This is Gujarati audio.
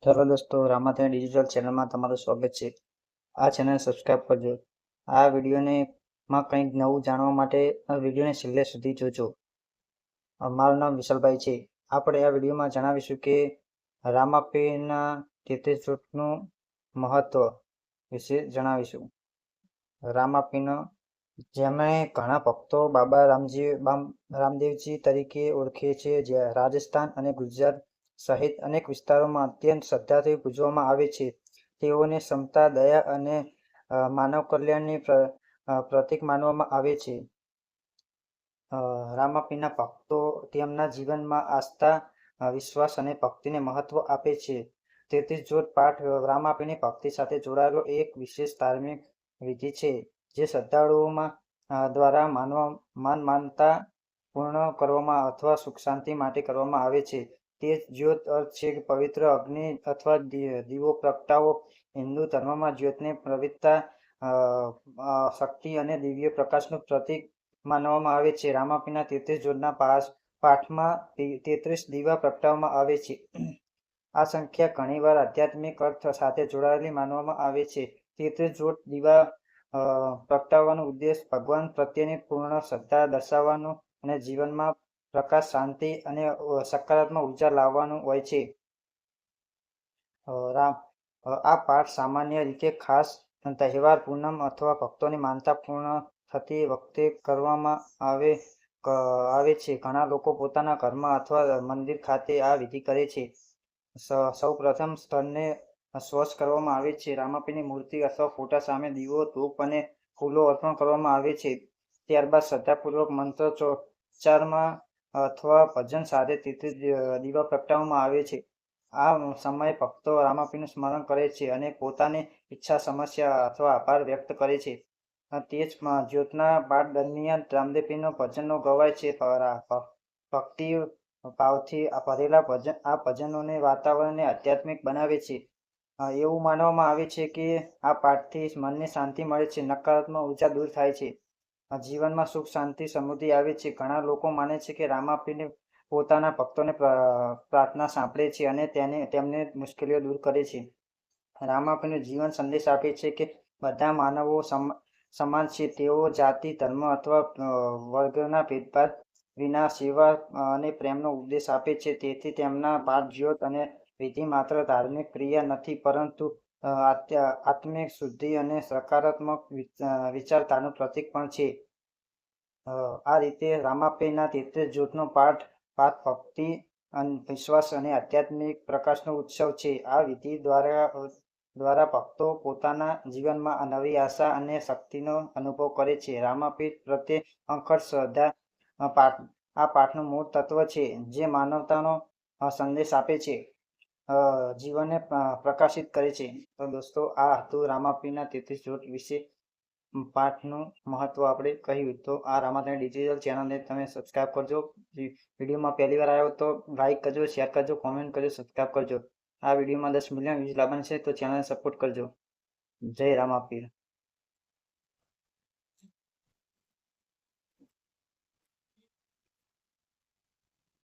હેલો દોસ્તો, રામાધન ડિજિટલ ચેનલમાં તમારું સ્વાગત છે. આ ચેનલ સબસ્ક્રાઈબ કરજો. આ વિડીયોમાં કંઈક નવું જાણવા માટે આ વિડીયોને છેલ્લે સુધી જોજો. મારું નામ વિશાલભાઈ છે. આપણે આ વિડીયોમાં જણાવીશું કે રામાપીરના 33 જ્યોતનું મહત્વ વિશે જણાવીશું. રામાપીનો જેમણે ઘણા ભક્તો બાબા રામદેવજી તરીકે ઓળખે છે, જે રાજસ્થાન અને ગુજરાત સહિત અનેક વિસ્તારોમાં અત્યંત શ્રદ્ધાથી પૂજવામાં આવે છે. તેઓને ક્ષમતા, દયા અને માનવ કલ્યાણની પ્રતીક માનવામાં આવે છે. રામાપીરના ભક્તો તેમના જીવનમાં આસ્થા, વિશ્વાસ અને ભક્તિને મહત્વ આપે છે. 33 જ્યોત પાઠ રામાપીની ભક્તિ સાથે જોડાયેલો એક વિશેષ ધાર્મિક વિધિ છે, જે શ્રદ્ધાળુઓમાં દ્વારા માનતા પૂર્ણ કરવામાં અથવા સુખ શાંતિ માટે કરવામાં આવે છે. તે જ્યોત અર્થ છે કે પવિત્ર અગ્નિ અથવા દીવો પ્રગટાવો. હિન્દુ ધર્મમાં જ્યોતને પવિત્રતા, શક્તિ અને દિવ્ય પ્રકાશનું પ્રતીક માનવામાં આવે છે. રામાપીરના 33 જ્યોતના પાઠમાં 33 દીવા પ્રગટાવવામાં આવે છે. આ સંખ્યા ઘણીવાર આધ્યાત્મિક અર્થ સાથે જોડાયેલી માનવામાં આવે છે. 33 જ્યોત દીવા પ્રગટાવવાનો ઉદ્દેશ ભગવાન પ્રત્યેની પૂર્ણ શ્રદ્ધા દર્શાવવાનો અને જીવનમાં પ્રકાશ, શાંતિ અને સકારાત્મક ઉર્જા લાવવાનું હોય છે. આ પાઠ સામાન્ય રીતે ખાસ તહેવાર, પૂનમ અથવા ભક્તોની માનતા પૂર્ણ થતી વખતે કરવામાં આવે છે. ઘણા લોકો પોતાના ઘરમાં અથવા મંદિર ખાતે આ વિધિ કરે છે. સૌ પ્રથમ સ્થળને સ્વચ્છ કરવામાં આવે છે. રામાપીરની મૂર્તિ અથવા ફોટા સામે દીવો, ધૂપ અને ફૂલો અર્પણ કરવામાં આવે છે. ત્યારબાદ શ્રદ્ધાપૂર્વક મંત્રોચ્ચારમાં અથવા ભજન સાથે 33 દીવા પ્રગટાવવામાં આવે છે. આ સમયે ભક્તો રામાપીનું સ્મરણ કરે છે અને પોતાની ઈચ્છા, સમસ્યા અથવા આભાર વ્યક્ત કરે છે. તે જ જ્યોતના પાઠ દરમિયાન રામદેવપીરના ભજનો ગવાય છે. ભક્તિ ભાવથી ભરેલા આ ભજનોને વાતાવરણને આધ્યાત્મિક બનાવે છે. એવું માનવામાં આવે છે કે આ પાઠથી મનને શાંતિ મળે છે, નકારાત્મક ઉર્જા દૂર થાય છે, જીવનમાં સુખ, શાંતિ, સમૃદ્ધિ આવે છે. ઘણા લોકો માને છે કે રામાપીર પોતાના ભક્તોને પ્રાર્થના સાંભળે છે અને તેમને મુશ્કેલીઓ દૂર કરે છે. રામાપીરનું જીવન સંદેશ આપે છે કે બધા માનવો સમાન છે. તેઓ જાતિ, ધર્મ અથવા વર્ગના ભેદભાવ વિના સેવા અને પ્રેમનો ઉપદેશ આપે છે. તેથી તેમના પાઠ, જ્યોત અને વિધિ માત્ર ધાર્મિક ક્રિયા નથી, પરંતુ આત્મિક શુદ્ધિ અને સકારાત્મક વિચારધારાનું પ્રતીક પણ છે. આ રીતે રામાપીરના 33 જ્યોતનો પાઠ ભક્તિ, વિશ્વાસ અને આધ્યાત્મિક પ્રકાશનો ઉત્સવ છે. આ વિધિ દ્વારા ભક્તો પોતાના જીવનમાં નવી આશા અને શક્તિનો અનુભવ કરે છે. રામાપીર પ્રત્યે અંખટ શ્રદ્ધા આ પાઠનું મૂળ તત્વ છે, જે માનવતાનો સંદેશ આપે છે, જીવનને પ્રકાશિત કરે છે. તો દોસ્તો, આ હતું રામાપીરના 33 જ્યોત વિશે પાઠનું મહત્વ આપણે કહ્યું. તો આ રામાધન ડિજિટલ ચેનલને તમે સબસ્ક્રાઈબ કરજો. વિડીયોમાં પહેલી વાર આવ્યો તો લાઈક કરજો, શેર કરજો, કોમેન્ટ કરજો, સબસ્ક્રાઈબ કરજો. આ વિડીયોમાં 10 મિલિયન વ્યૂઝ લાવવાનું છે, તો ચેનલને સપોર્ટ કરજો. જય રામાપીર.